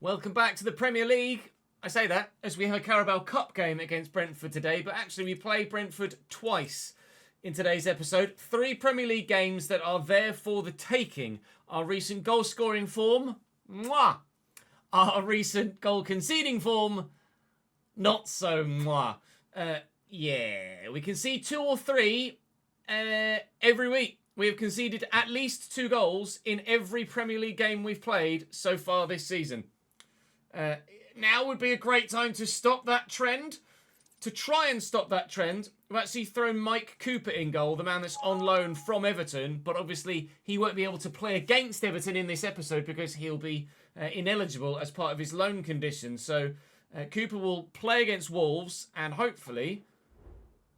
Welcome back to the Premier League. I say that as we have a Carabao Cup game against Brentford today, but actually we play Brentford twice in today's episode. 3 Premier League games that are there for the taking. Our recent goal scoring form, mwah. Our recent goal conceding form, not so mwah. Yeah, we concede 2 or 3 every week. We have conceded at least 2 goals in every Premier League game we've played so far this season. Now would be a great time to stop that trend. To try and stop that trend, we've actually thrown Mike Cooper in goal, the man that's on loan from Everton, but obviously he won't be able to play against Everton in this episode because he'll be ineligible as part of his loan conditions. So Cooper will play against Wolves and hopefully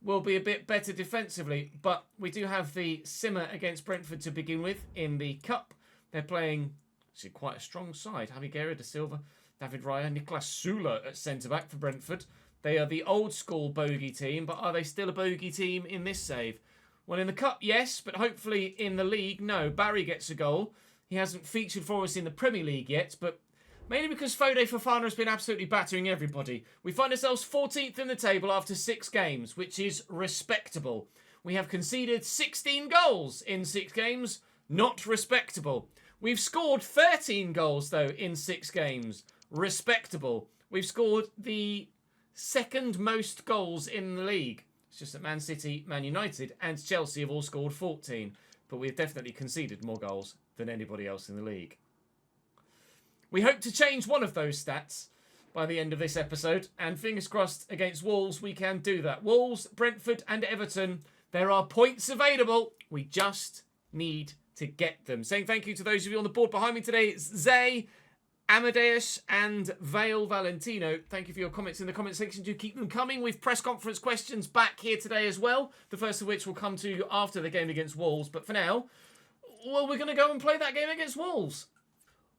will be a bit better defensively. But we do have the simmer against Brentford to begin with in the Cup. They're playing actually quite a strong side. Javi Guerra, Da Silva, David Raya, Niklas Sula at centre-back for Brentford. They are the old-school bogey team, but are they still a bogey team in this save? Well, in the Cup, yes, but hopefully in the League, no. Barry gets a goal. He hasn't featured for us in the Premier League yet, but mainly because Fode Fofana has been absolutely battering everybody. We find ourselves 14th in the table after 6 games, which is respectable. We have conceded 16 goals in 6 games, not respectable. We've scored 13 goals, though, in 6 games. Respectable. We've scored the second most goals in the league. It's just that Man City, Man United and Chelsea have all scored 14. But we've definitely conceded more goals than anybody else in the league. We hope to change one of those stats by the end of this episode. And fingers crossed against Wolves, we can do that. Wolves, Brentford and Everton. There are points available. We just need to get them. Saying thank you to those of you on the board behind me today. It's Zay, Amadeus and Vale Valentino. Thank you for your comments in the comment section. Do keep them coming. We've press conference questions back here today as well. The first of which will come to you after the game against Wolves. But for now, well, we're going to go and play that game against Wolves.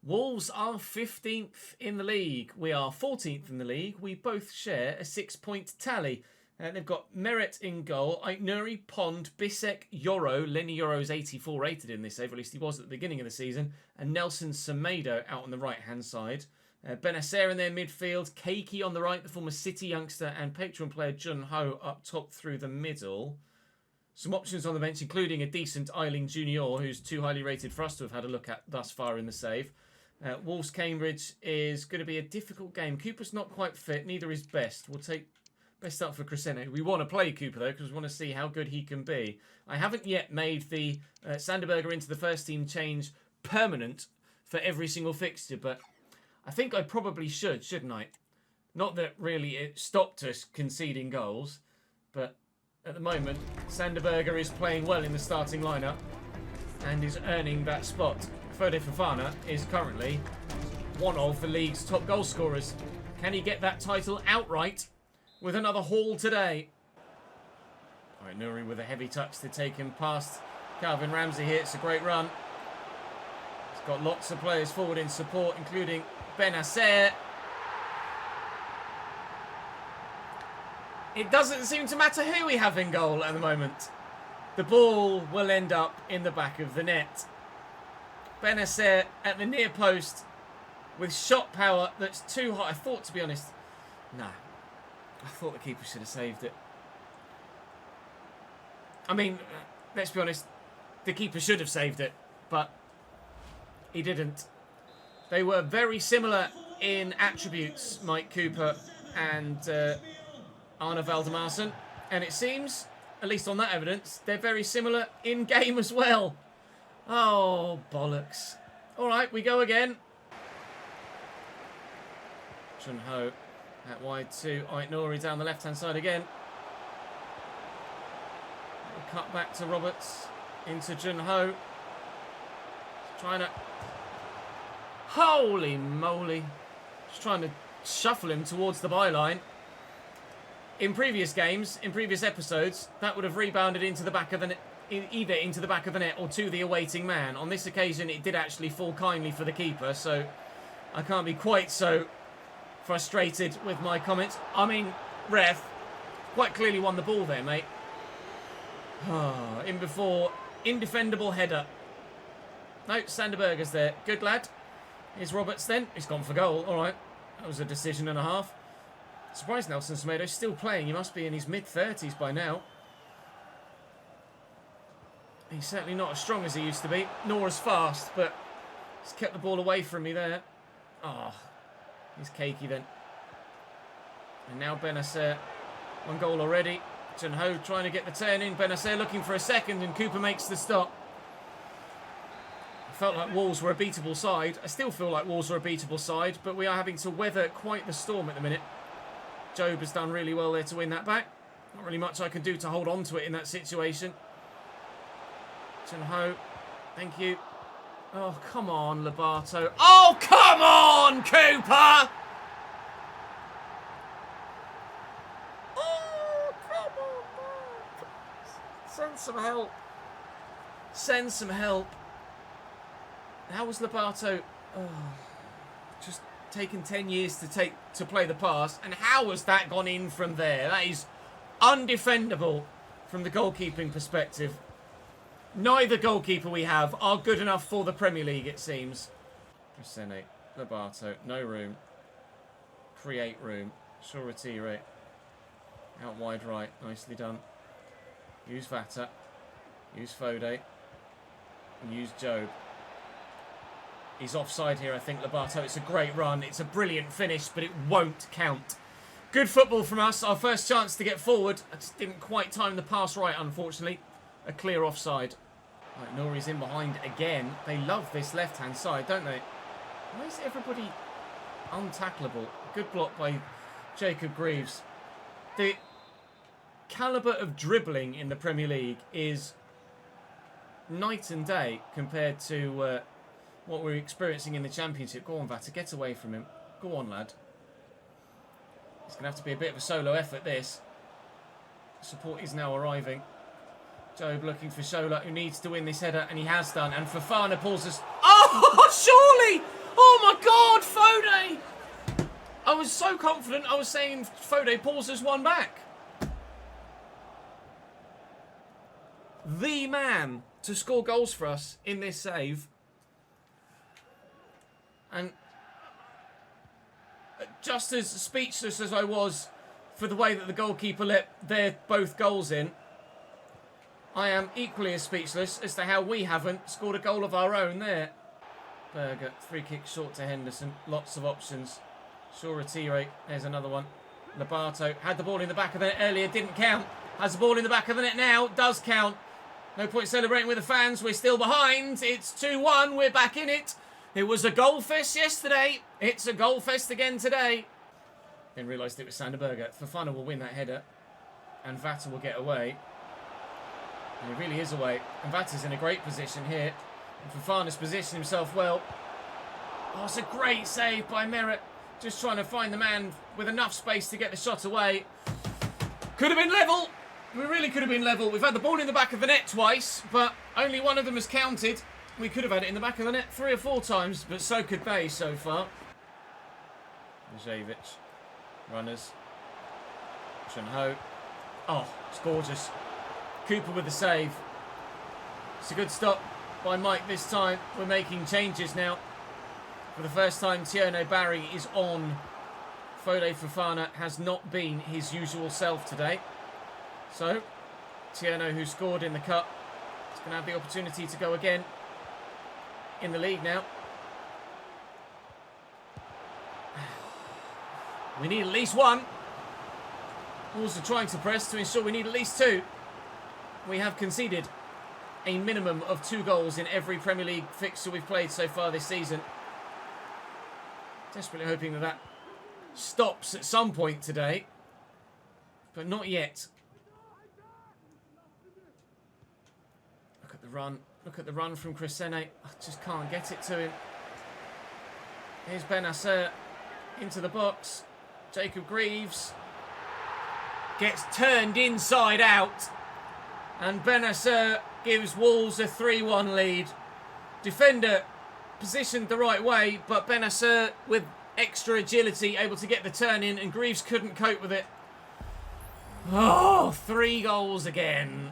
Wolves are 15th in the league. We are 14th in the league. We both share a 6-point tally. They've got Merritt in goal, Aitnuri, Pond, Bisek, Yoro. Lenny Yoro's 84 rated in this save, or at least he was at the beginning of the season. And Nelson Semedo out on the right-hand side. Benacer in their midfield, Keiki on the right, the former City youngster, and patron player Jun Ho up top through the middle. Some options on the bench, including a decent Eiling Junior, who's too highly rated for us to have had a look at thus far in the save. Wolves Cambridge is going to be a difficult game. Cooper's not quite fit, neither is Best. We'll take Best up for Crescendo. We want to play Cooper, though, because we want to see how good he can be. I haven't yet made the Sanderberger into the first team change permanent for every single fixture, but I think I probably should, shouldn't I? Not that really it stopped us conceding goals, but at the moment, Sanderberger is playing well in the starting lineup and is earning that spot. Fode Fofana is currently one of the league's top goal scorers. Can he get that title outright with another haul today? All right, Nuri with a heavy touch to take him past Calvin Ramsey here. It's a great run. He's got lots of players forward in support, including Benacer. It doesn't seem to matter who we have in goal at the moment. The ball will end up in the back of the net. Benacer at the near post with shot power that's too high. I thought, to be honest, nah. I thought the keeper should have saved it. I mean, let's be honest, the keeper should have saved it, but he didn't. They were very similar in attributes, Mike Cooper and Arne Valdemarsson, and it seems, at least on that evidence, they're very similar in game as well. Oh, bollocks. All right, we go again. Chun Ho. Out wide to Aitnuri down the left-hand side again. Cut back to Roberts. Into Jun Ho. Trying to... Holy moly. Just trying to shuffle him towards the byline. In previous games, in previous episodes, that would have rebounded into the back of the net, either into the back of the net or to the awaiting man. On this occasion, it did actually fall kindly for the keeper, so I can't be quite so frustrated with my comments. I mean, ref quite clearly won the ball there, mate. In before, indefendable header. No, Sanderberger's there. Good lad. Here's Roberts then. He's gone for goal. All right. That was a decision and a half. Surprised Nelson Semedo's still playing. He must be in his mid-30s by now. He's certainly not as strong as he used to be, nor as fast, but he's kept the ball away from me there. Oh, he's cakey then. And now Benacer. One goal already. Ho trying to get the turn in. Benacer looking for a second, and Cooper makes the stop. I felt like Wolves were a beatable side. I still feel like Wolves are a beatable side, but we are having to weather quite the storm at the minute. Job has done really well there to win that back. Not really much I can do to hold on to it in that situation. Ho, thank you. Oh, come on, Lobato. Oh, come on, Cooper! Oh, come on, send some help. Send some help. How was Lobato? Oh, just taken 10 years to play the pass, and how has that gone in from there? That is undefendable from the goalkeeping perspective. Neither goalkeeper we have are good enough for the Premier League, it seems. Presene, Lobato, no room. Create room. Shoretire. Out wide right, nicely done. Use Vata. Use Fode. And use Job. He's offside here, I think, Lobato. It's a great run. It's a brilliant finish, but it won't count. Good football from us. Our first chance to get forward. I just didn't quite time the pass right, unfortunately. A clear offside. Right, Nori's in behind again. They love this left-hand side, don't they? Why is everybody untackleable? Good block by Jacob Greaves. The calibre of dribbling in the Premier League is night and day compared to what we're experiencing in the Championship. Go on, Vata, get away from him. Go on, lad. It's going to have to be a bit of a solo effort, this. Support is now arriving. Job looking for Shola, who needs to win this header, and he has done. And Fofana pulls us. Oh, surely! Oh my God, Fode! I was so confident. I was saying Fode pulls us one back. The man to score goals for us in this save. And just as speechless as I was for the way that the goalkeeper let their both goals in, I am equally as speechless as to how we haven't scored a goal of our own there. Berger, free kick short to Henderson. Lots of options. Shoretire, there's another one. Lobato had the ball in the back of the net earlier, didn't count. Has the ball in the back of the net now, does count. No point celebrating with the fans, we're still behind. It's 2-1, we're back in it. It was a goal fest yesterday. It's a goal fest again today. Then realised it was Sander Berger. Fofana will win that header. And Vata will get away. And he really is away. And Vata's in a great position here. And Fofana's positioned himself well. Oh, it's a great save by Merritt. Just trying to find the man with enough space to get the shot away. Could have been level. We really could have been level. We've had the ball in the back of the net twice, but only one of them has counted. We could have had it in the back of the net 3 or 4 times, but so could they so far. Zajic. Runners. Ho. Oh, it's gorgeous. Cooper with the save. It's a good stop by Mike this time. We're making changes now. For the first time, Tierno Barry is on. Fode Fofana has not been his usual self today. So, Tierno, who scored in the cup, is going to have the opportunity to go again in the league now. We need at least one. Wolves are trying to press to ensure we need at least 2. We have conceded a minimum of 2 goals in every Premier League fixture we've played so far this season. Desperately hoping that stops at some point today, but not yet. Look at the run. Look at the run from Crescene. I just can't get it to him. Here's Benacer into the box. Jacob Greaves gets turned inside out. And Benacer gives Wolves a 3-1 lead. Defender positioned the right way, but Benacer with extra agility able to get the turn in, and Greaves couldn't cope with it. Oh, 3 goals again.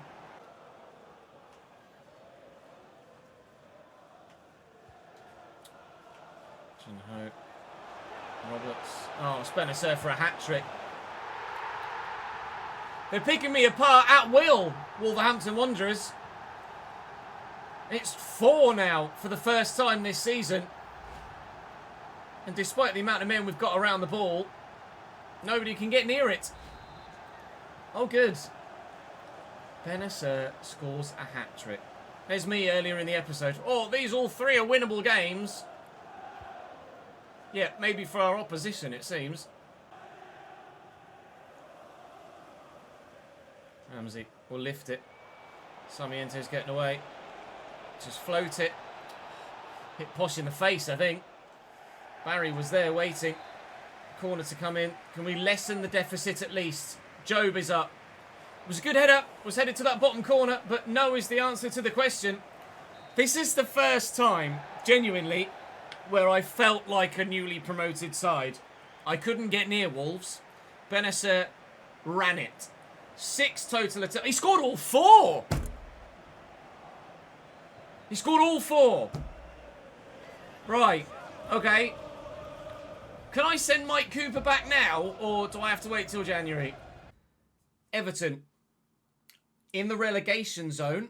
Roberts. Oh, Benacer for a hat-trick. They're picking me apart at will, Wolverhampton Wanderers. It's 4 now for the first time this season. And despite the amount of men we've got around the ball, nobody can get near it. Oh, good. Benacer scores a hat-trick. There's me earlier in the episode. Oh, these all 3 are winnable games. Yeah, maybe for our opposition, it seems. Ramsey will lift it. Sarmiento's getting away. Just float it. Hit Posh in the face, I think. Barry was there waiting. Corner to come in. Can we lessen the deficit at least? Job is up. It was a good header. Was headed to that bottom corner, but no is the answer to the question. This is the first time, genuinely, where I felt like a newly promoted side. I couldn't get near Wolves. Benacer ran it. 6 total attempts. He scored all 4! He scored all 4. Right. Okay. Can I send Mike Cooper back now, or do I have to wait till January? Everton. In the relegation zone.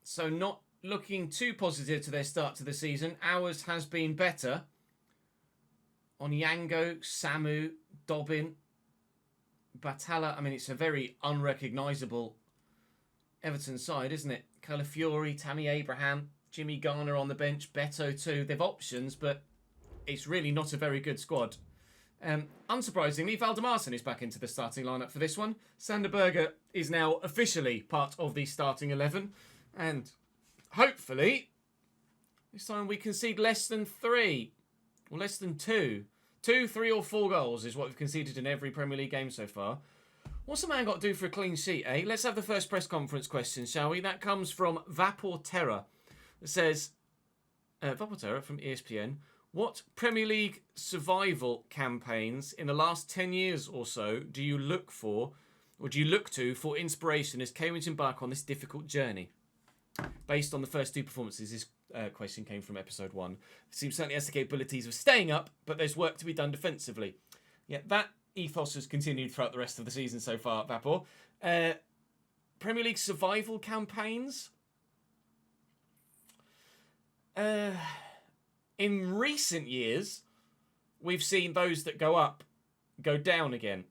So not looking too positive to their start to the season. Ours has been better. Onyango, Samu, Dobbin, Batalla. I mean, it's a very unrecognisable Everton side, isn't it? Calafiori, Tammy Abraham, Jimmy Garner on the bench, Beto too. They've options, but it's really not a very good squad. Unsurprisingly, Valdemarson is back into the starting lineup for this one. Sander Berger is now officially part of the starting 11. And hopefully, this time we concede less than 3. Or less than 2. 2, 3 or 4 goals is what we've conceded in every Premier League game so far. What's a man got to do for a clean sheet, eh? Let's have the first press conference question, shall we? That comes from Vapor Terra. It says, Vapor Terra from ESPN. What Premier League survival campaigns in the last 10 years or so do you look for, or do you look to for inspiration as Cambridge embark on this difficult journey? Based on the first 2 performances, this question came from episode 1. The team certainly has the capabilities of staying up, but there's work to be done defensively. Yeah, that ethos has continued throughout the rest of the season so far, Vapor. Premier League survival campaigns? In recent years, we've seen those that go up, go down again.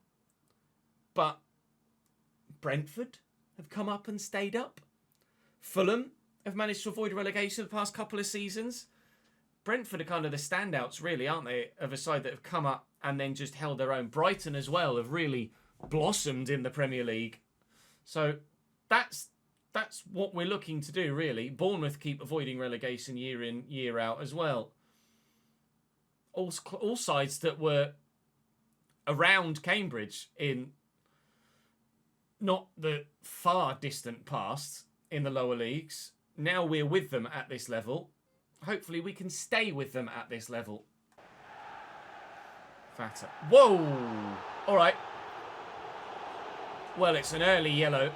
But Brentford have come up and stayed up. Fulham have managed to avoid relegation the past couple of seasons. Brentford are kind of the standouts, really, aren't they? Of a side that have come up and then just held their own. Brighton as well have really blossomed in the Premier League. So that's what we're looking to do, really. Bournemouth keep avoiding relegation year in, year out as well. All sides that were around Cambridge in not the far distant past in the lower leagues. Now we're with them at this level. Hopefully we can stay with them at this level. Fatter. Whoa! All right. Well, it's an early yellow.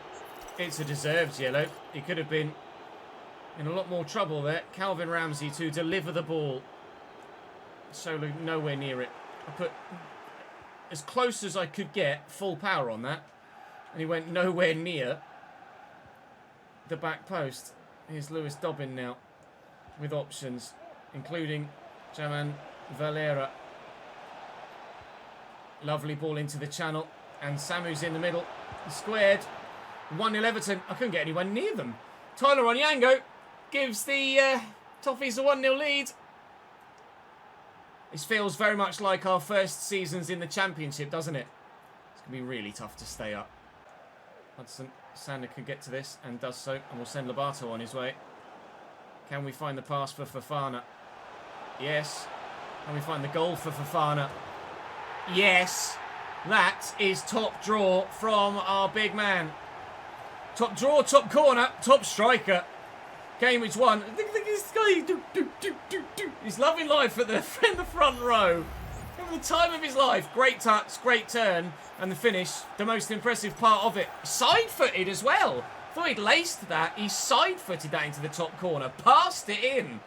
It's a deserved yellow. He could have been in a lot more trouble there. Calvin Ramsey to deliver the ball. Solo nowhere near it. I put as close as I could get full power on that. And he went nowhere near the back post. Here's Lewis Dobbin now with options, including Jaman Valera. Lovely ball into the channel. And Samu's in the middle. Squared. 1-0 Everton. I couldn't get anyone near them. Tyler Onyango gives the Toffees a 1-0 lead. This feels very much like our first seasons in the Championship, doesn't it? It's going to be really tough to stay up. Hudson Sander can get to this and does so, and will send Lobato on his way. Can we find the pass for Fofana? Yes. Can we find the goal for Fofana? Yes. That is top draw from our big man. Top draw, top corner, top striker. Cambridge won. Look at this guy. He's loving life in the front row. Having the time of his life. Great touch, great turn. And the finish, the most impressive part of it. Side-footed as well. Thought he'd laced that. He side-footed that into the top corner. Passed it in.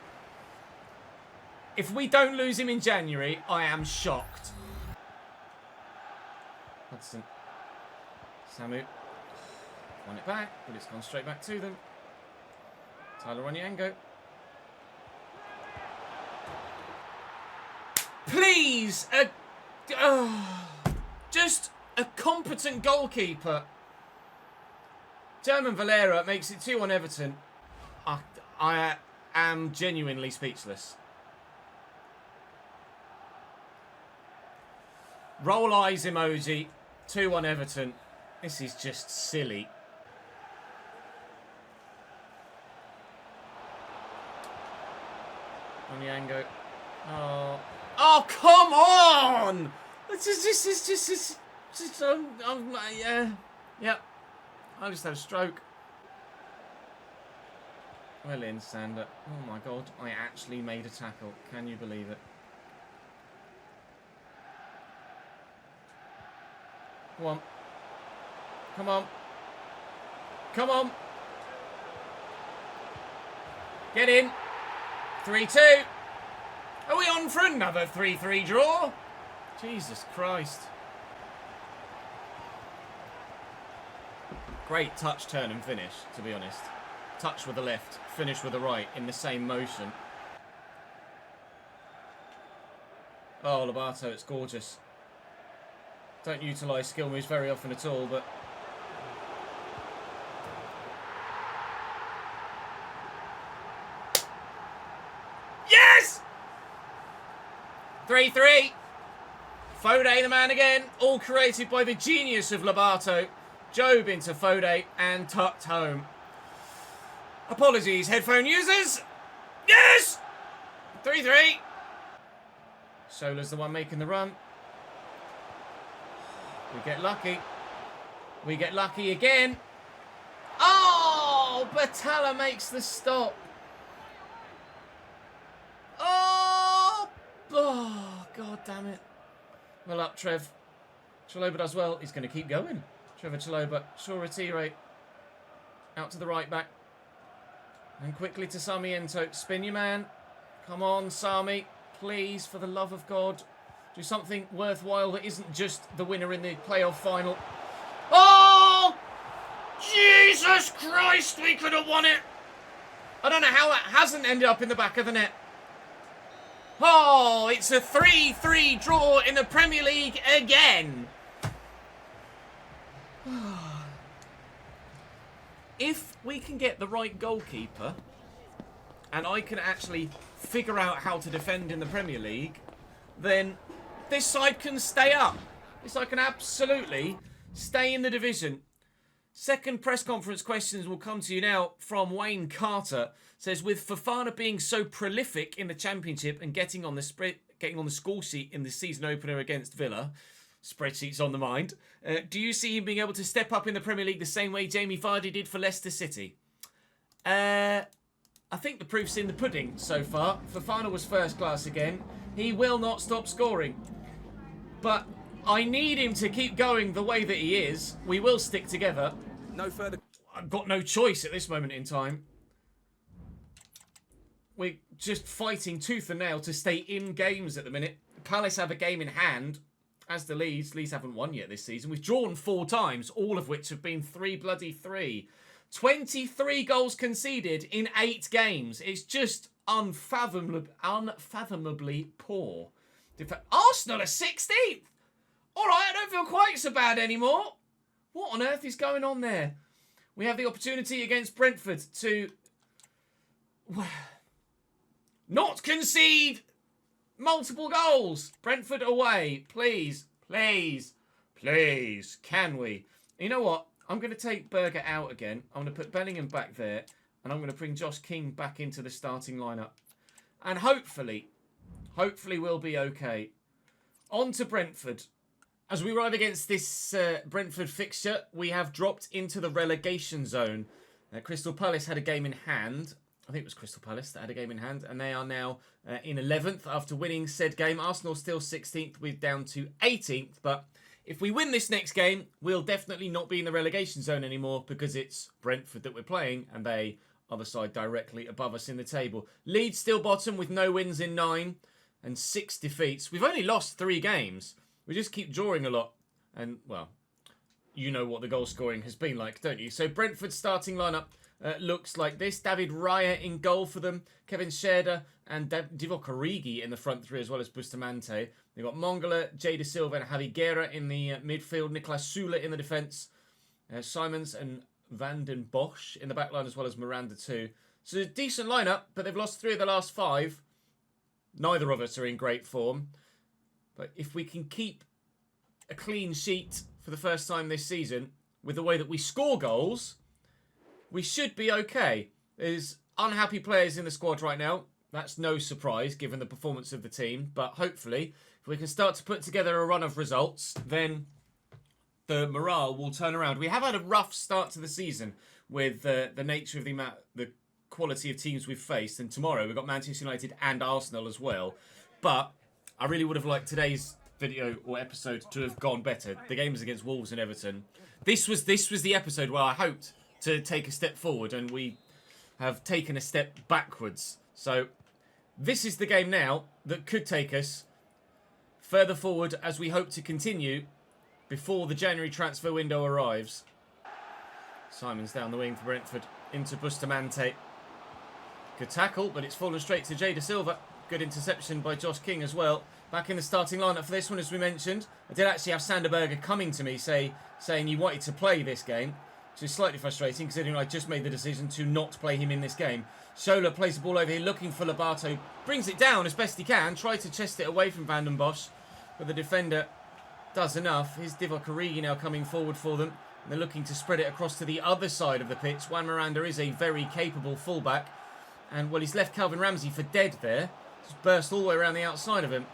If we don't lose him in January, I am shocked. Hudson. Samu. Won it back, but it's gone straight back to them. Tyler Onyango. Please! Just a competent goalkeeper. German Valera makes it 2-1 Everton. I am genuinely speechless. Roll eyes emoji. 2-1 Everton. This is just silly. Onyango. Oh, come on! Yeah. I just had a stroke. Well in, Sander. Oh my God, I actually made a tackle. Can you believe it? Come on. Come on. Come on. Get in. 3-2. Are we on for another 3-3 draw? Jesus Christ. Great touch, turn and finish, to be honest. Touch with the left, finish with the right in the same motion. Oh, Lobato, it's gorgeous. Don't utilise skill moves very often at all, but... Yes! 3-3. Foday the man again. All created by the genius of Lobato. Job into Foday and tucked home. Apologies, headphone users. Yes! 3-3. Sola's the one making the run. We get lucky. We get lucky again. Oh! Batalla makes the stop. Oh! Oh, God damn it. Well up, Trev. Chalobah does well. He's going to keep going. Trevor Chalobah. Shaw Retire. Out to the right back. And quickly to Sarmiento. Spin your man. Come on, Sami. Please, for the love of God. Do something worthwhile that isn't just the winner in the playoff final. Oh! Jesus Christ, we could have won it. I don't know how that hasn't ended up in the back of the net. Oh, it's a 3-3 draw in the Premier League again. If we can get the right goalkeeper and I can actually figure out how to defend in the Premier League, then this side can stay up. This side can absolutely stay in the division. Second press conference questions will come to you now from Wayne Carter. Says, with Fofana being so prolific in the Championship and getting on the score sheet in the season opener against Villa, spreadsheets on the mind, do you see him being able to step up in the Premier League the same way Jamie Vardy did for Leicester City? I think the proof's in the pudding so far. Fofana was first class again. He will not stop scoring. But I need him to keep going the way that he is. We will stick together. No further. I've got no choice at this moment in time. We're just fighting tooth and nail to stay in games at the minute. Palace have a game in hand, as do Leeds. Leeds haven't won yet this season. We've drawn 4 times, all of which have been 3-3. 23 goals conceded in 8 games. It's just unfathomably poor. Arsenal are 16th. All right, I don't feel quite so bad anymore. What on earth is going on there? We have the opportunity against Brentford to not concede multiple goals. Brentford away. Please, please, please. Can we? You know what? I'm going to take Berger out again. I'm going to put Bellingham back there. And I'm going to bring Josh King back into the starting lineup. And hopefully we'll be okay. On to Brentford. As we arrive against this Brentford fixture, we have dropped into the relegation zone. Crystal Palace had a game in hand. I think it was Crystal Palace that had a game in hand. And they are now in 11th after winning said game. Arsenal still 16th. We're down to 18th. But if we win this next game, we'll definitely not be in the relegation zone anymore because it's Brentford that we're playing. And they are the side directly above us in the table. Leeds still bottom with no wins in 9 and 6 defeats. We've only lost 3 games. We just keep drawing a lot. And, well, you know what the goal scoring has been like, don't you? So Brentford's starting lineup looks like this. David Raya in goal for them. Kevin Scherder and Divock Origi in the front three, as well as Bustamante. They've got Mongala, Jay Da Silva and Javi Guerra in the midfield. Nicolas Sula in the defence. Simons and Van den Bosch in the back line, as well as Miranda too. So a decent lineup, but they've lost 3 of the last 5. Neither of us are in great form. But if we can keep a clean sheet for the first time this season with the way that we score goals, we should be okay. There's unhappy players in the squad right now. That's no surprise given the performance of the team. But hopefully, if we can start to put together a run of results, then the morale will turn around. We have had a rough start to the season with the nature of the quality of teams we've faced. And tomorrow we've got Manchester United and Arsenal as well. But I really would have liked today's video or episode to have gone better. The game was against Wolves and Everton. This was the episode where I hoped to take a step forward, and we have taken a step backwards. So this is the game now that could take us further forward as we hope to continue before the January transfer window arrives. Simon's down the wing for Brentford into Bustamante. Good tackle, but it's fallen straight to Jay Da Silva. Good interception by Josh King as well. Back in the starting lineup for this one, as we mentioned. I did actually have Sander Berge coming to me saying he wanted to play this game, which is slightly frustrating considering I just made the decision to not play him in this game. Schola plays the ball over here looking for Lobato. Brings it down as best he can. Tried to chest it away from Van den Bosch, but the defender does enough. Here's Divock Origi now coming forward for them. And they're looking to spread it across to the other side of the pitch. Juan Miranda is a very capable fullback. And, well, he's left Calvin Ramsey for dead there. Just burst all the way around the outside of him.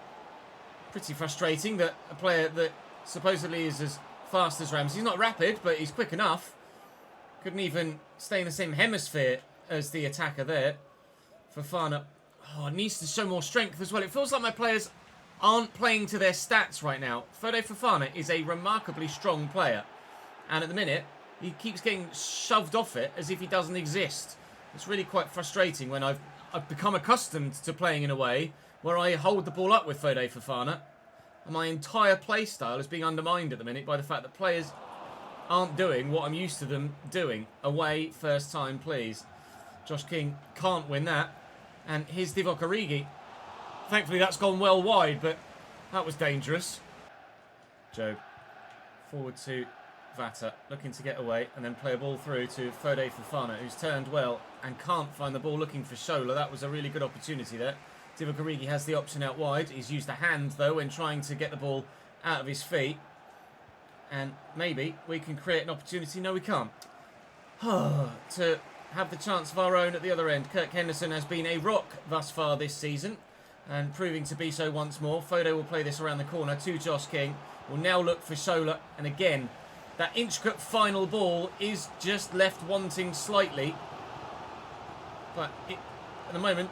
Pretty frustrating that a player that supposedly is as fast as Ramsey. He's not rapid, but he's quick enough. Couldn't even stay in the same hemisphere as the attacker there. Fofana needs to show more strength as well. It feels like my players aren't playing to their stats right now. Foday Fofana is a remarkably strong player. And at the minute, he keeps getting shoved off it as if he doesn't exist. It's really quite frustrating when I've become accustomed to playing in a way where I hold the ball up with Foday Fofana. And my entire play style is being undermined at the minute by the fact that players aren't doing what I'm used to them doing. Away, first time, please. Josh King can't win that. And here's Divock Origi. Thankfully, that's gone well wide, but that was dangerous. Joe, forward to Vata, looking to get away, and then play a ball through to Foday Fofana, who's turned well and can't find the ball, looking for Schola. That was a really good opportunity there. Divock Origi has the option out wide. He's used a hand, though, when trying to get the ball out of his feet. And maybe we can create an opportunity. No, we can't. To have the chance of our own at the other end. Kirk Henderson has been a rock thus far this season, and proving to be so once more. Foday will play this around the corner to Josh King. Will now look for Schola, and again, that intricate final ball is just left wanting slightly. But at the moment,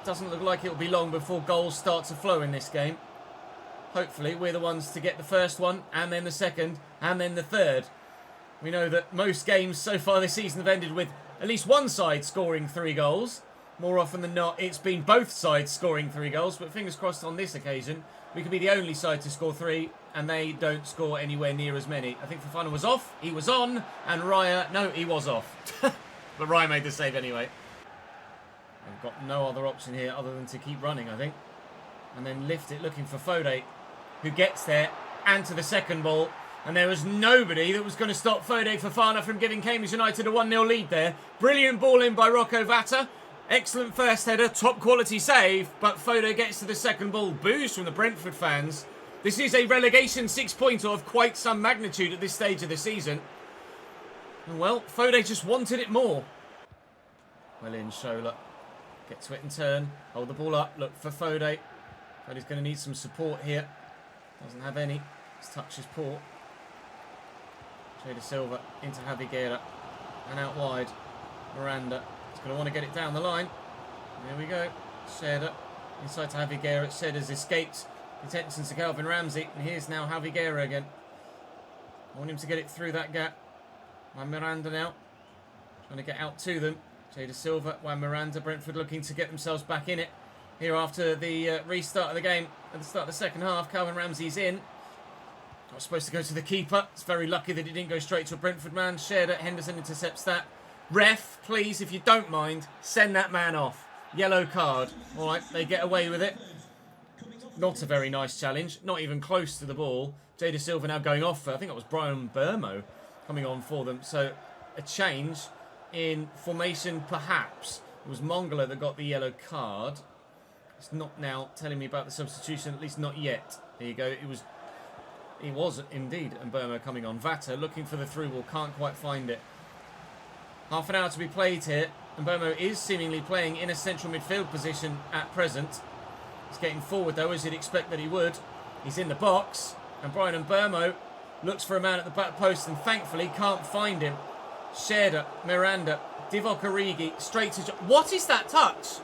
doesn't look like it'll be long before goals start to flow in this game. Hopefully, we're the ones to get the first one, and then the second, and then the third. We know that most games so far this season have ended with at least one side scoring 3 goals. More often than not, it's been both sides scoring 3 goals, but fingers crossed on this occasion, we could be the only side to score 3, and they don't score anywhere near as many. I think Fofana was off, he was on, and Raya, no, he was off. But Raya made the save anyway. I've got no other option here other than to keep running, I think. And then lift it, looking for Foday, who gets there, and to the second ball. And there was nobody that was going to stop Foday Fofana from giving Cambridge United a 1-0 lead there. Brilliant ball in by Rocco Vata. Excellent first header, top quality save. But Foday gets to the second ball. Boos from the Brentford fans. This is a relegation 6-pointer of quite some magnitude at this stage of the season. And well, Foday just wanted it more. Well in, Schola. Get to it and turn. Hold the ball up. Look for Foday. Foday's going to need some support here. Doesn't have any. His touch is poor. Jay Da Silva into Javi Guerra. And out wide. Miranda. He's going to want to get it down the line. There we go. Scherder. Inside to Javi Guerra. Scherder's escaped. Attention to Calvin Ramsey. And here's now Javi Guerra again. I want him to get it through that gap. Juan Miranda now. Trying to get out to them. Jay Da Silva, Juan Miranda, Brentford looking to get themselves back in it. Here after the restart of the game, at the start of the second half, Calvin Ramsey's in. was supposed to go to the keeper. It's very lucky that it didn't go straight to a Brentford man. Shared it. Henderson intercepts that. Ref, please, if you don't mind, send that man off. Yellow card. All right, they get away with it. Not a very nice challenge. Not even close to the ball. Jada Silva now going off. I think it was Brian Burmo coming on for them. So a change in formation, perhaps. It was Mongala that got the yellow card. It's not now telling me about the substitution, at least not yet. There you go. It was indeed Burmo coming on. Vata looking for the through ball. Can't quite find it. Half an hour to be played here. And Burmo is seemingly playing in a central midfield position at present. He's getting forward though, as you'd expect that he would. He's in the box. And Brian Burmo looks for a man at the back post and thankfully can't find him. Sherda, Miranda, Divock Origi, straight to... What is that touch?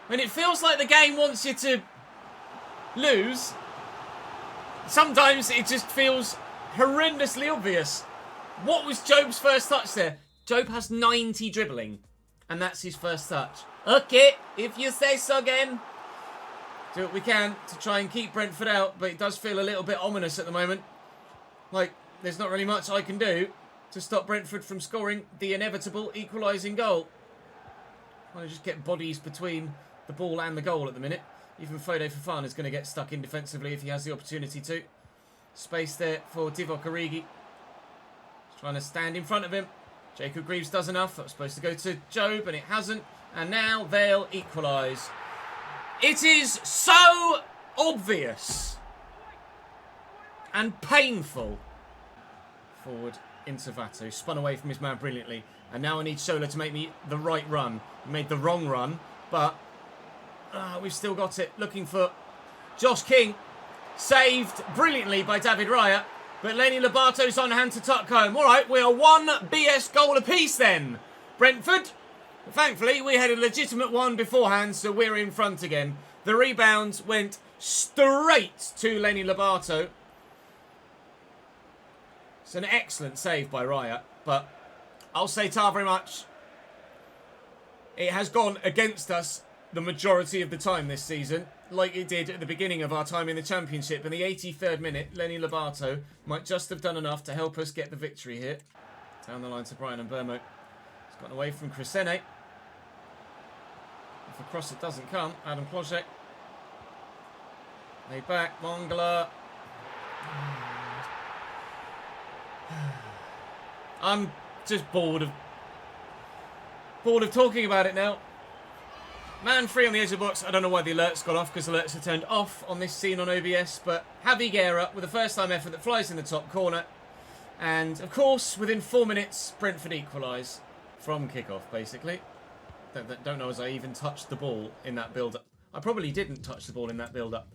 When it feels like the game wants you to lose, sometimes it just feels horrendously obvious. What was Job's first touch there? Job has 90 dribbling, and that's his first touch. Okay, if you say so again. Do what we can to try and keep Brentford out, but it does feel a little bit ominous at the moment. Like, there's not really much I can do to stop Brentford from scoring the inevitable equalising goal. Trying to just get bodies between the ball and the goal at the minute. Even Foday Fofana is going to get stuck in defensively if he has the opportunity to. Space there for Divock Origi. He's trying to stand in front of him. Jacob Greaves does enough. That was supposed to go to Job, and it hasn't. And now they'll equalise. It is so obvious and painful. Forward into Vatu. Spun away from his man brilliantly. And now I need Sola to make me the right run. He made the wrong run, but we've still got it. Looking for Josh King. Saved brilliantly by David Raya. But Lenny Lobato's on hand to tuck home. All right, we are one BS goal apiece then. Brentford. Thankfully, we had a legitimate one beforehand, so we're in front again. The rebound went straight to Lenny Lobato. It's an excellent save by Raya, but I'll say ta very much. It has gone against us the majority of the time this season, like it did at the beginning of our time in the Championship. In the 83rd minute, Lenny Lobato might just have done enough to help us get the victory here. Down the line to Brian Burmo. He's gotten away from Crescene. If across it doesn't come, Adam Klojek. Laid back, Mongala. I'm just bored of talking about it now. Man free on the edge of the box. I don't know why the alert's gone off, because alerts are turned off on this scene on OBS. But Javi Guerra with a first-time effort that flies in the top corner. And, of course, within 4 minutes, Brentford equalise from kick-off, basically. Don't know as I even touched the ball in that build-up. I probably didn't touch the ball in that build-up.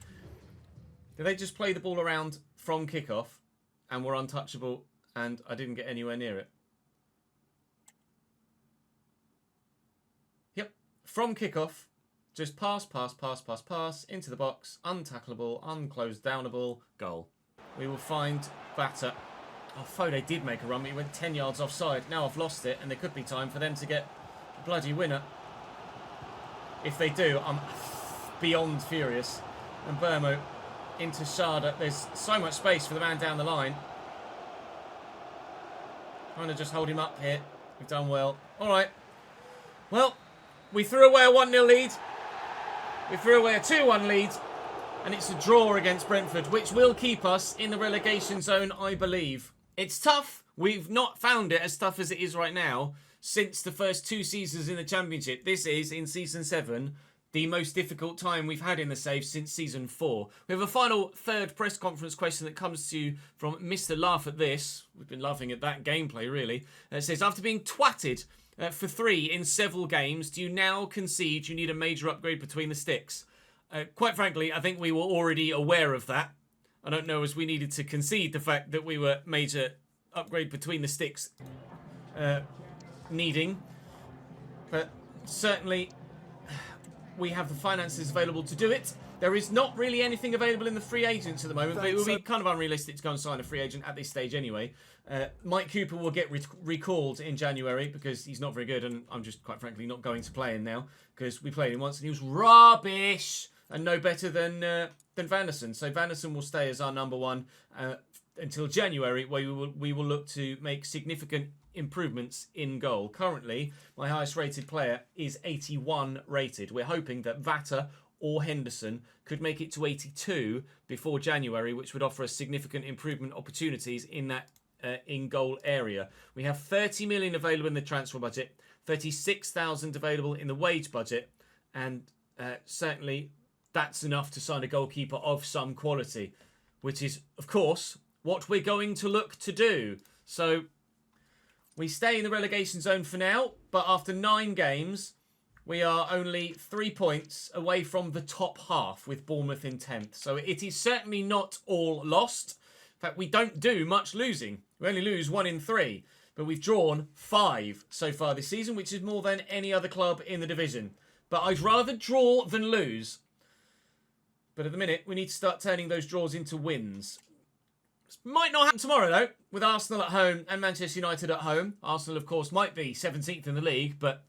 Did they just play the ball around from kick-off and were untouchable and I didn't get anywhere near it? Yep. From kick-off, just pass, into the box, untackleable, unclosed downable, goal. We will find batter. Oh, Foday did make a run, but he went 10 yards offside. Now I've lost it, and there could be time for them to get a bloody winner. If they do, I'm beyond furious. And Burmo into Sharda. There's so much space for the man down the line. Trying to just hold him up here. We've done well. All right. Well, we threw away a 1-0 lead. We threw away a 2-1 lead. And it's a draw against Brentford, which will keep us in the relegation zone, I believe. It's tough. We've not found it as tough as it is right now since the first 2 seasons in the Championship. This is, in Season 7, the most difficult time we've had in the save since Season 4. We have a final third press conference question that comes to you from Mr. Laugh at This. We've been laughing at that gameplay, really. It says, after being twatted for 3 in several games, do you now concede you need a major upgrade between the sticks? Quite frankly, I think we were already aware of that. I don't know as we needed to concede the fact that we were major upgrade between the sticks needing. But certainly we have the finances available to do it. There is not really anything available in the free agents at the moment, but it would be kind of unrealistic to go and sign a free agent at this stage anyway. Mike Cooper will get recalled in January because he's not very good, and I'm just quite frankly not going to play him now because we played him once and he was rubbish and no better than than Vanderson. So Vanderson will stay as our number one until January, where we will look to make significant improvements in goal. Currently, my highest rated player is 81 rated. We're hoping that Vata or Henderson could make it to 82 before January, which would offer us significant improvement opportunities in that in-goal area. We have 30 million available in the transfer budget, 36,000 available in the wage budget, and certainly that's enough to sign a goalkeeper of some quality, which is, of course, what we're going to look to do. So we stay in the relegation zone for now, but after 9 games, we are only 3 points away from the top half with Bournemouth in 10th. So it is certainly not all lost. In fact, we don't do much losing. We only lose 1 in 3, but we've drawn 5 so far this season, which is more than any other club in the division. But I'd rather draw than lose. But at the minute, we need to start turning those draws into wins. This might not happen tomorrow, though, with Arsenal at home and Manchester United at home. Arsenal, of course, might be 17th in the league, but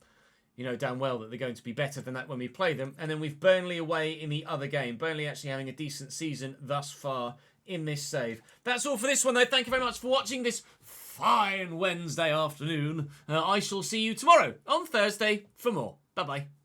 you know damn well that they're going to be better than that when we play them. And then we've Burnley away in the other game. Burnley actually having a decent season thus far in this save. That's all for this one, though. Thank you very much for watching this fine Wednesday afternoon. I shall see you tomorrow on Thursday for more. Bye-bye.